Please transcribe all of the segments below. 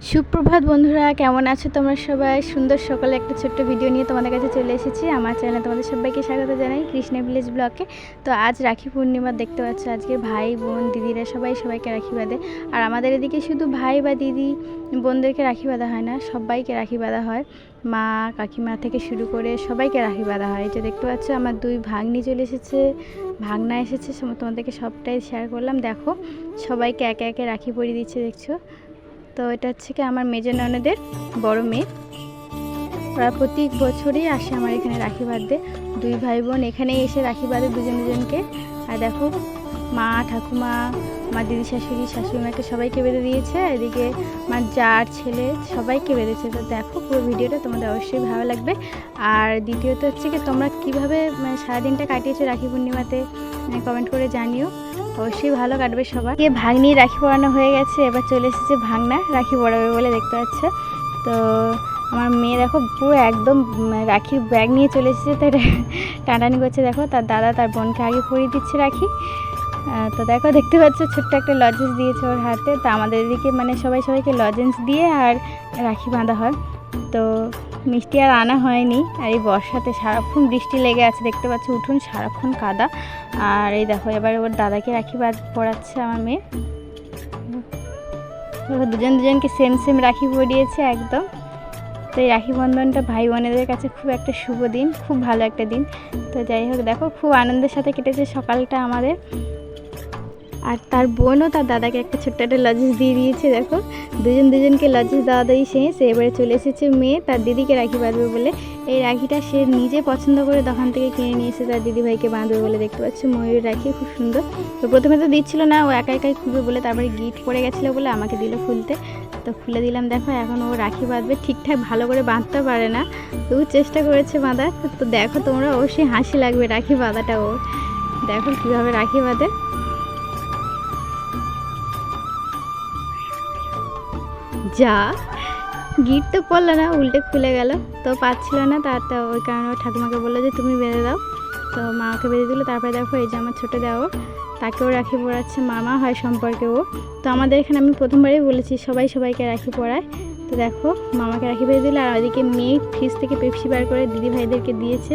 সুপ্রভাত বন্ধুরা, কেমন আছো তোমরা সবাই? সুন্দর সকালে একটা ছোট্ট ভিডিও নিয়ে তোমাদের কাছে চলে এসেছি। আমার চ্যানেলে তোমাদের সবাইকে স্বাগত জানাই, কৃষ্ণা ভিলেজ ব্লগে। তো আজ রাখি পূর্ণিমা, দেখতে পাচ্ছ আজকে ভাই বোন দিদিরা সবাইকে রাখি বাঁধে। আর আমাদের এদিকে শুধু ভাই বা দিদি বোনদেরকে রাখি বাঁধা হয় না, সবাইকে রাখি বাঁধা হয়। মা কাকিমা থেকে শুরু করে সবাইকে রাখি বাঁধা হয়। যে দেখতে পাচ্ছ আমার দুই ভাগ্নি চলে এসেছে, ভাগনা এসেছে, তোমাদেরকে সবটাই শেয়ার করলাম। দেখো সবাইকে একে একে রাখি পরিয়ে দিচ্ছে, দেখছো তো এটা হচ্ছে কি আমার মেজো ননদের বড় মেয়ে। ওরা প্রতি বছরই আসে আমার এখানে রাখি বাঁধতে। দুই ভাই বোন এখানেই এসে রাখি বাঁধে দুজনকে। আর দেখো মা ঠাকুমা, আমার দিদি শাশুড়ি শাশুড়িমাকে সবাইকে বেঁধে দিয়েছে। এদিকে আমার জার ছেলে সবাইকে বেঁধেছে। তো দেখো পুরো ভিডিওটা, তোমাদের অবশ্যই ভালো লাগবে। আর দ্বিতীয়ত হচ্ছে কি তোমরা কীভাবে সারাদিনটা কাটিয়েছো রাখি পূর্ণিমাতে কমেন্ট করে জানিও। অবশ্যই ভালো কাটবে সবার। ভাগ্নি রাখি পরানো হয়ে গেছে, এবার চলে এসেছে ভাগনা রাখি পরাবে বলে, দেখতে পাচ্ছে। তো আমার মেয়ে দেখো পুরো একদম রাখির ব্যাগ নিয়ে চলে এসেছে, তো এটা টানাটানি করছে। দেখো তার দাদা তার বোনকে আগে পরিয়ে দিচ্ছে রাখি। তো দেখো দেখতে পাচ্ছ ছোট্ট একটা লজেন্স দিয়েছে ওর হাতে। তো আমাদের এদিকে সবাইকে লজেন্স দিয়ে আর রাখি বাঁধা হয়। তো মিষ্টি আর আনা হয়নি। আর এই বর্ষাতে সারাক্ষণ বৃষ্টি লেগে আছে, দেখতে পাচ্ছ উঠুন সারাক্ষণ কাদা। আর এই দেখো এবার ওর দাদাকে রাখি পরাচ্ছে আমার মেয়ে। দুজনকে সেম রাখি পরিয়েছে একদম। তো এই রাখি বন্ধনটা ভাই বোনেদের কাছে খুব একটা শুভ দিন, খুব ভালো একটা দিন। তো যাই হোক দেখো খুব আনন্দের সাথে কেটেছে সকালটা আমাদের। আর তার বোনও তার দাদাকে একটা ছোট্ট একটা লজেন্স দিয়ে দিয়েছে। দেখো দুজনকে লজেন্স দেওয়া সে এবারে চলে এসেছে মেয়ে তার দিদিকে রাখি বাঁধবে বলে। এই রাখিটা সে নিজে পছন্দ করে দোকান থেকে কিনে নিয়ে এসে তার দিদিভাইকে বাঁধবে বলে। দেখতে পাচ্ছি ময়ূর রাখি খুব সুন্দর। তো প্রথমে তো দিচ্ছিল না, ও একাই খুলবে বলে, তারপরে গিফট পড়ে গেছিলো বলে আমাকে দিল খুলতে। তো খুলে দিলাম। দেখো এখন ও রাখি বাঁধবে, ঠিকঠাক ভালো করে বাঁধতে পারে না, তবু চেষ্টা করেছে বাঁধার। তো দেখো তোমরা অবশ্যই হাসি লাগবে রাখি বাঁধাটা ও। দেখো কীভাবে রাখি বাঁধে। যা গিট তো পড়লো না, উল্টে খুলে গেল। তো পাচ্ছিল না, তো ওই কারণে ঠাকুমাকে বললো যে তুমি বেঁধে দাও। তো মা ওকে বেঁধে দিল। তারপরে দেখো এই যে আমার ছোটো দেওর, তাকেও রাখি পরাচ্ছে, মামা হয় সম্পর্কে ও। তো আমাদের এখানে আমি প্রথমবারই বলেছি সবাইকে রাখি পরায়। তো দেখো মামাকে রাখি বেঁধে দিল। আর ওইদিকে মেয়ে ফ্রিজ থেকে পেপসি বার করে দিদিভাইদেরকে দিয়েছে।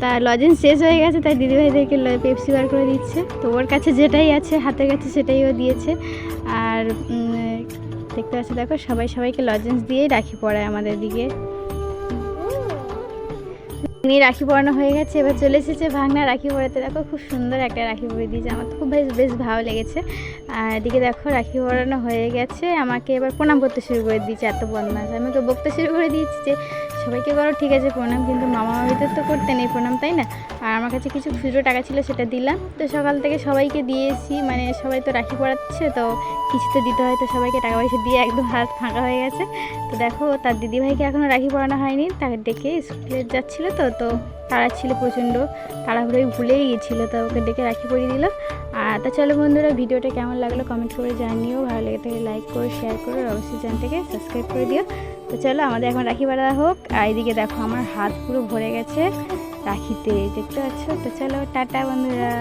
তার লজেন্স শেষ হয়ে গেছে, তাই দিদিভাইদেরকে পেপসি বার করে দিচ্ছে। তো ওর কাছে যেটাই আছে হাতের কাছে সেটাই ও দিয়েছে। আর দেখতে পাচ্ছি দেখো সবাইকে লজেন্স দিয়েই রাখি পরায় আমাদের দিকে। রাখি পরানো হয়ে গেছে, এবার চলে এসেছে ভাগনা রাখি পরাতে। দেখো খুব সুন্দর একটা রাখি পরিয়ে দিয়েছে, আমার তো খুব বেশ ভালো লেগেছে। আর এদিকে দেখো রাখি পরানো হয়ে গেছে, আমাকে এবার প্রণাম করতে শুরু করে দিয়েছে। এত বদমাশ, আমি ওকে বকতে শুরু করে দিয়েছি যে সবাইকে করো ঠিক আছে প্রণাম, কিন্তু মামা মামিদের তো করতে নেই প্রণাম, তাই না? আর আমার কাছে কিছু খুচরো টাকা ছিল, সেটা দিলাম। তো সকাল থেকে সবাইকে দিয়েছি, সবাই তো রাখি পরাচ্ছে, তো কিছু তো দিতে হয়। তো সবাইকে টাকা পয়সা দিয়ে একদম হাত ফাঁকা হয়ে গেছে। তো দেখো তার দিদিভাইকে এখনও রাখি পরানো হয়নি, তাকে ডেকে স্কুলে যাচ্ছিলো। তো তারা ছিল প্রচণ্ড, তাড়াহুড়োই ভুলেই গিয়েছিলো, তো ওকে ডেকে রাখি পরিয়ে দিল। আর তা চলো বন্ধুরা, ভিডিওটা কেমন লাগলো কমেন্ট করে জানিও। ভালো লেগে থাকলে লাইক করো, শেয়ার করো, আর অবশ্যই চ্যানেলটাকে সাবস্ক্রাইব করে দিও। তো চলো আমাদের এখন রাখি বাঁধা হোক। আর এদিকে দেখো আমার হাত পুরো ভরে গেছে রাখিতে, দেখতে পাচ্ছ। তো চলো টাটা বন্ধুরা।